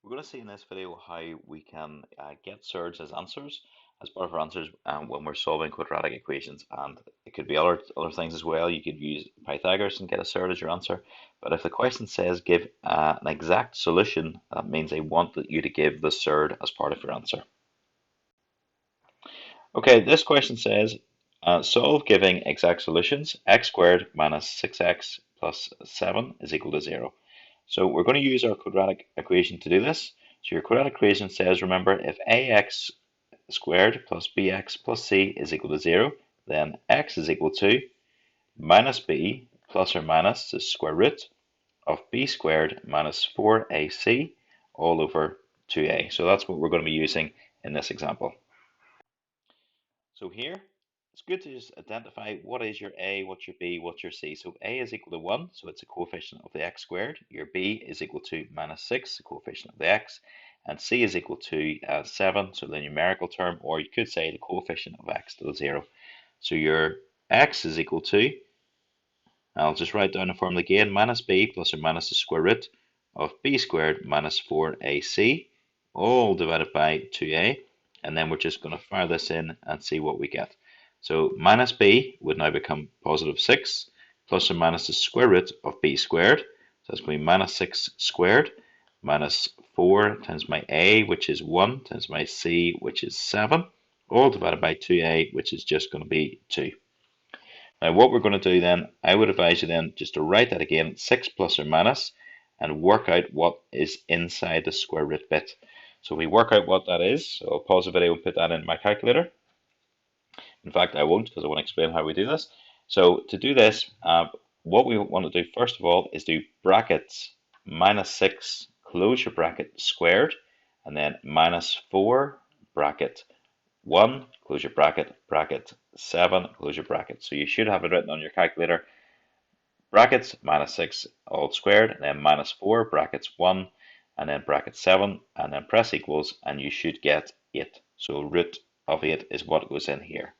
We're going to see in this video how we can get surds as answers, as part of our answers when we're solving quadratic equations, and it could be other things as well. You could use Pythagoras and get a surd as your answer, but if the question says give an exact solution, that means they want you to give the surd as part of your answer. Okay, this question says solve giving exact solutions. X squared minus 6x plus 7 is equal to 0. So we're going to use our quadratic equation to do this. So your quadratic equation says, remember, if ax squared plus bx plus c is equal to 0, then x is equal to minus b plus or minus the square root of b squared minus 4ac all over 2a. So that's what we're going to be using in this example. So here, it's good to just identify what is your a, what's your b, what's your c. So a is equal to 1, so it's a coefficient of the x squared. Your b is equal to minus 6, the coefficient of the x. And c is equal to 7, so the numerical term, or you could say the coefficient of x to the 0. So your x is equal to, I'll just write down the formula again, minus b plus or minus the square root of b squared minus 4ac, all divided by 2a. And then we're just going to fire this in and see what we get. So minus b would now become positive 6 plus or minus the square root of b squared. So that's going to be minus 6 squared minus 4 times my a, which is 1, times my c, which is 7, all divided by 2a, which is just going to be 2. Now what we're going to do then, I would advise you then just to write that again, 6 plus or minus, and work out what is inside the square root bit. So we work out what that is. So I'll pause the video and put that in my calculator. In fact, I won't, because I want to explain how we do this. So to do this, what we want to do first of all is do brackets minus 6, close your bracket, squared, and then minus 4, bracket 1, close your bracket, bracket 7, close your bracket. So you should have it written on your calculator. Brackets minus 6 all squared, and then minus 4, brackets 1, and then bracket 7, and then press equals, and you should get 8. So root of 8 is what goes in here.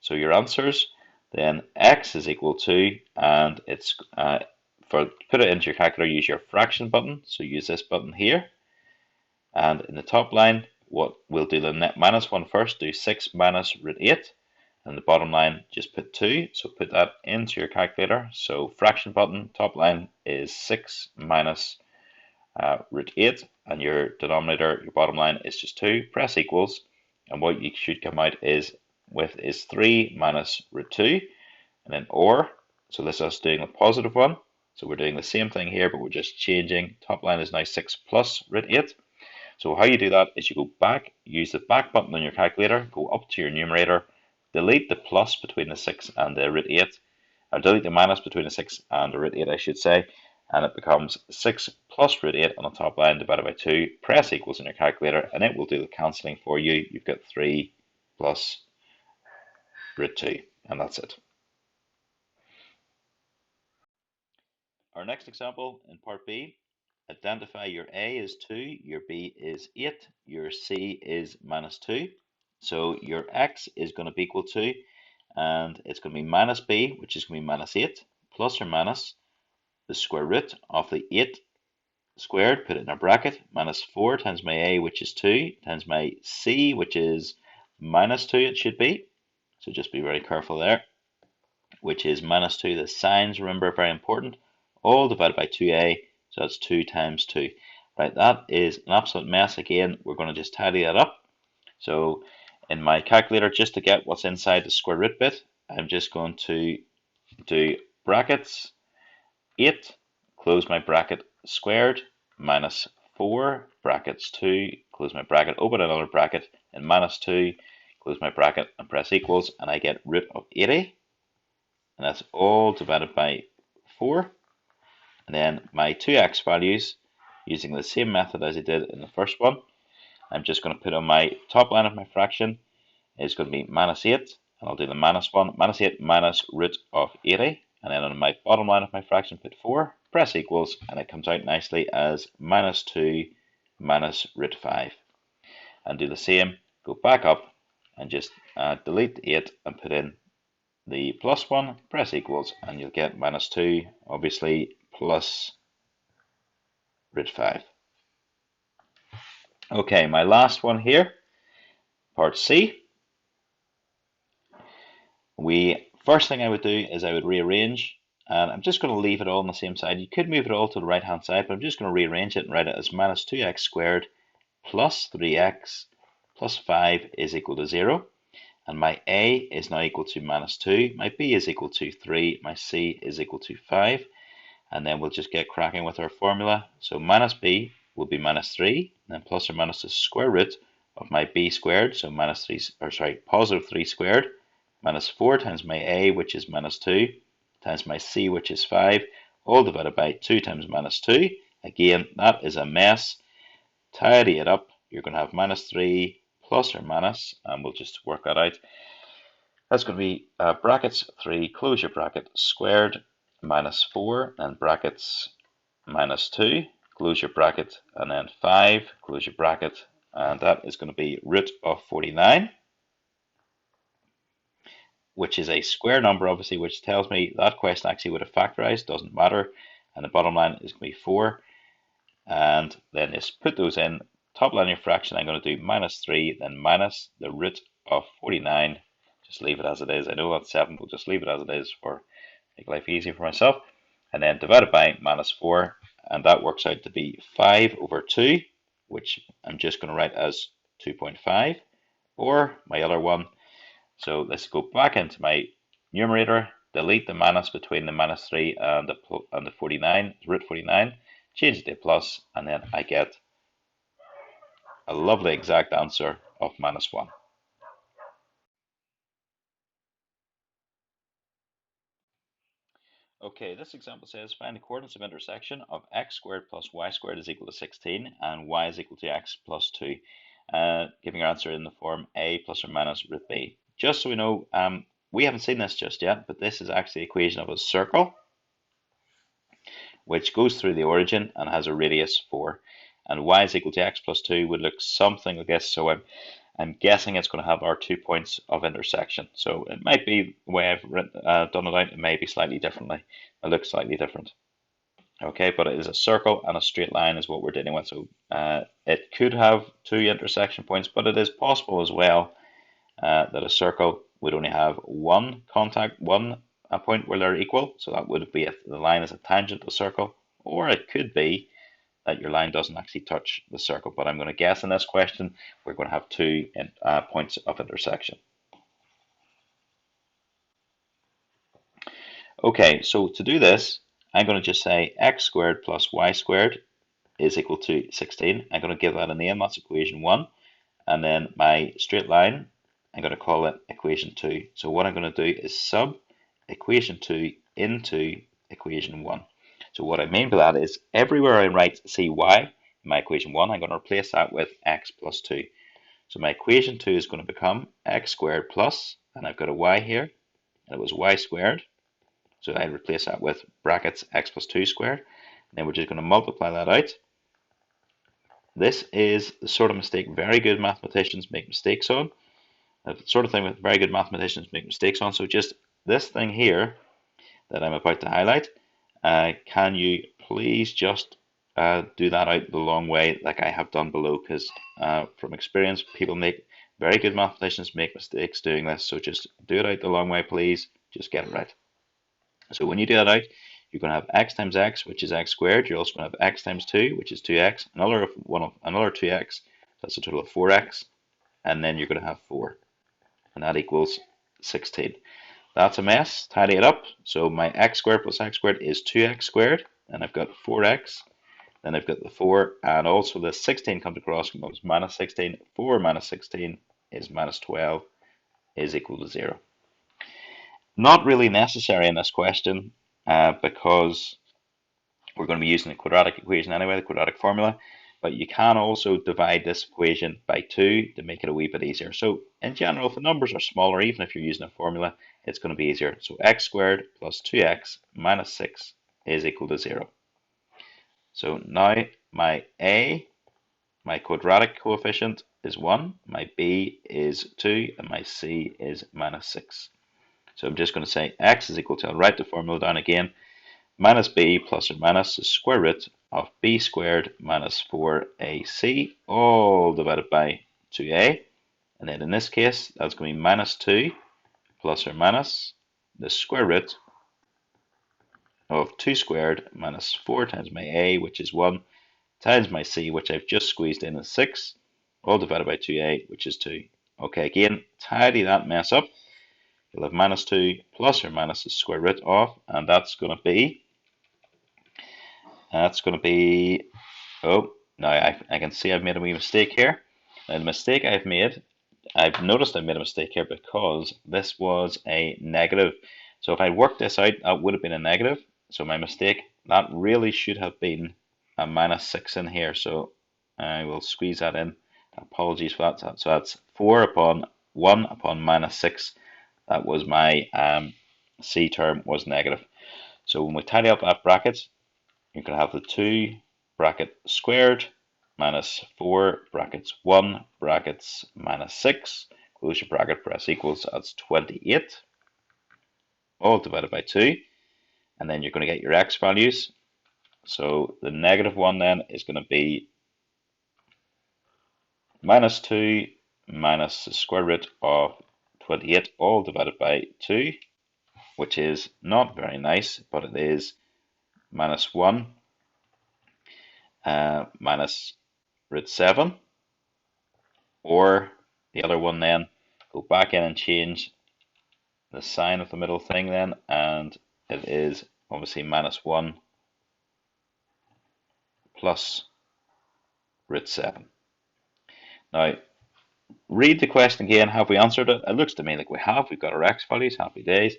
So your answers, then x is equal to, and it's put it into your calculator, use your fraction button. So use this button here. And in the top line, what we'll do the net minus 1 first, do 6 minus root 8. And the bottom line, just put 2. So put that into your calculator. So fraction button, top line is 6 minus root 8, and your denominator, your bottom line is just 2. Press equals, and what you should come out with is 3 minus root 2, and then or. So this is us doing a positive one. So we're doing the same thing here, but we're just changing. Top line is now 6 plus root 8. So how you do that is you go back, use the back button on your calculator, go up to your numerator, delete the plus between the 6 and the root 8, or delete the minus between the 6 and the root 8, I should say, and it becomes 6 plus root 8 on the top line divided by 2. Press equals in your calculator, and it will do the cancelling for you. You've got 3 plus root 2, and that's it. Our next example in part B, identify your A is 2, your B is 8, your C is minus 2. So your X is going to be equal to, and it's going to be minus B, which is going to be minus 8, plus or minus the square root of the 8 squared, put it in a bracket, minus 4 times my A, which is 2, times my C, which is minus 2, it should be. So just be very careful there, which is minus 2. The signs, remember, are very important. All divided by 2a, so that's 2 times 2. Right, that is an absolute mess. Again, we're going to just tidy that up. So in my calculator, just to get what's inside the square root bit, I'm just going to do brackets 8, close my bracket, squared, minus 4, brackets 2, close my bracket, open another bracket, and minus 2, close my bracket, and press equals, and I get root of 80, and that's all divided by 4. And then my 2x values, using the same method as I did in the first one, I'm just going to put on my top line of my fraction is going to be minus 8, and I'll do the minus 1, minus 8 minus root of 80, and then on my bottom line of my fraction put 4, press equals, and it comes out nicely as minus 2 minus root 5. And do the same, go back up, and just delete the 8 and put in the plus 1, press equals, and you'll get minus 2, obviously, plus root 5. Okay, my last one here, part C. First thing I would do is I would rearrange, and I'm just going to leave it all on the same side. You could move it all to the right hand side, but I'm just going to rearrange it and write it as minus 2x squared plus 3x plus 5 is equal to 0. And my a is now equal to minus 2, my b is equal to 3, my c is equal to 5. And then we'll just get cracking with our formula. So minus b will be minus 3, and then plus or minus the square root of my b squared, so minus 3, or sorry, positive 3 squared, minus 4 times my a, which is minus 2, times my c, which is 5, all divided by 2 times minus 2. Again, that is a mess. Tidy it up. You're going to have minus 3 plus or minus, and we'll just work that out. That's going to be brackets 3, close your bracket, squared, minus 4, and brackets minus 2, close your bracket, and then 5, close your bracket, and that is going to be root of 49. Which is a square number, obviously, which tells me that question actually would have factorized, doesn't matter. And the bottom line is going to be 4. And then just put those in. Top line of your fraction, I'm going to do minus 3, then minus the root of 49. Just leave it as it is. I know that's 7, but just leave it as it is for make life easy for myself. And then divided by minus 4, and that works out to be 5 over 2, which I'm just going to write as 2.5, or my other one. So let's go back into my numerator, delete the minus between the minus 3 and the 49, root 49, change it to plus, and then I get a lovely exact answer of minus 1. Okay, this example says find the coordinates of intersection of x squared plus y squared is equal to 16 and y is equal to x plus 2. Giving your answer in the form a plus or minus root b. Just so we know, we haven't seen this just yet, but this is actually the equation of a circle which goes through the origin and has a radius 4. And y is equal to x plus 2 would look something like this. So I'm guessing it's going to have our 2 points of intersection. So it might be the way I've done it out, it may be slightly differently. It looks slightly different. Okay, but it is a circle and a straight line is what we're dealing with. So it could have 2 intersection points, but it is possible as well that a circle would only have one point where they're equal. So that would be if the line is a tangent to the circle, or it could be that your line doesn't actually touch the circle. But I'm going to guess in this question, we're going to have 2 points of intersection. Okay, so to do this, I'm going to just say x squared plus y squared is equal to 16. I'm going to give that a name, that's equation 1. And then my straight line, I'm going to call it equation 2. So what I'm going to do is sub equation 2 into equation 1. So what I mean by that is everywhere I write cy in my equation 1, I'm going to replace that with x plus 2. So my equation 2 is going to become x squared plus, and I've got a y here, and it was y squared. So I replace that with brackets x plus 2 squared. And then we're just going to multiply that out. This is the sort of mistake very good mathematicians make mistakes on. The sort of thing that very good mathematicians make mistakes on. So just this thing here that I'm about to highlight, can you please just do that out the long way like I have done below, because from experience, very good mathematicians make mistakes doing this. So just do it out the long way, please. Just get it right. So when you do that out, you're going to have x times x, which is x squared. You're also going to have x times 2, which is 2x, another 2x, that's a total of 4x, and then you're going to have 4, and that equals 16. That's a mess. Tidy it up. So my x squared plus x squared is 2x squared, and I've got 4x, then I've got the 4, and also the 16 comes across and becomes minus 16. 4 minus 16 is minus 12, is equal to 0. Not really necessary in this question because we're going to be using the quadratic equation anyway, the quadratic formula, but you can also divide this equation by 2 to make it a wee bit easier. So in general, if the numbers are smaller, even if you're using a formula, it's going to be easier. So x squared plus 2x minus 6 is equal to 0. So now my a, my quadratic coefficient is 1, my b is 2, and my c is minus 6. So I'm just going to say x is equal to, I'll write the formula down again, minus b plus or minus the square root of b squared minus 4ac all divided by 2a. And then in this case, that's going to be minus 2 plus or minus the square root of 2 squared minus 4 times my a, which is 1, times my c, which I've just squeezed in as 6, all divided by 2a, which is 2. Okay, again, tidy that mess up. You'll have minus 2 plus or minus the square root of, and that's going to be, oh, now I can see I've made a wee mistake here. Now the mistake I've noticed I made a mistake here because this was a negative. So if I worked this out, that would have been a negative. So my mistake, that really should have been a minus 6 in here. So I will squeeze that in. Apologies for that. So that's 4 upon 1 upon minus 6. That was my C term was negative. So when we tidy up that bracket, you're going to have the 2 bracket squared minus 4 brackets 1 brackets minus 6, close your bracket, press equals, that's 28, all divided by 2, and then you're going to get your x values. So the negative one then is going to be minus 2 minus the square root of 28 all divided by 2, which is not very nice, but it is minus 1 minus root 7, or the other one then, go back in and change the sign of the middle thing then, and it is obviously minus 1 plus root 7. Now, read the question again. Have we answered it? It looks to me like we have. We've got our x values, happy days.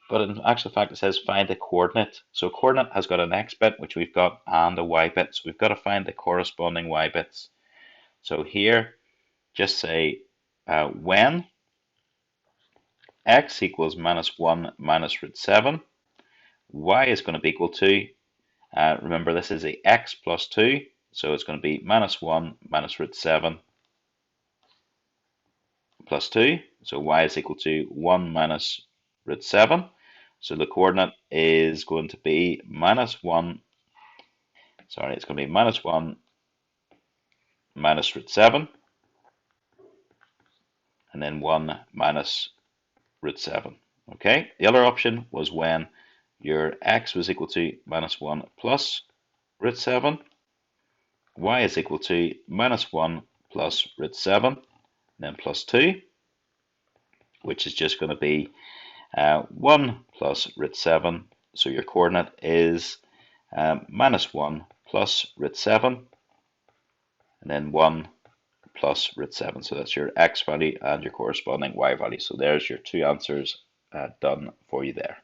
But in actual fact, it says find the coordinate. So coordinate has got an x bit, which we've got, and a y bit. So we've got to find the corresponding y bits. So here, just say when x equals minus 1 minus root 7, y is going to be equal to, remember this is the x plus 2, so it's going to be minus 1 minus root 7 plus 2, so y is equal to 1 minus root 7. So the coordinate is going to be minus 1, it's going to be minus 1 minus root 7, and then 1 minus root 7. Okay, the other option was when your x was equal to minus 1 plus root 7, y is equal to minus 1 plus root 7, then plus 2, which is just going to be 1 plus root 7. So your coordinate is minus 1 plus root 7, and then 1 plus root 7. So that's your x value and your corresponding y value. So there's your two answers done for you there.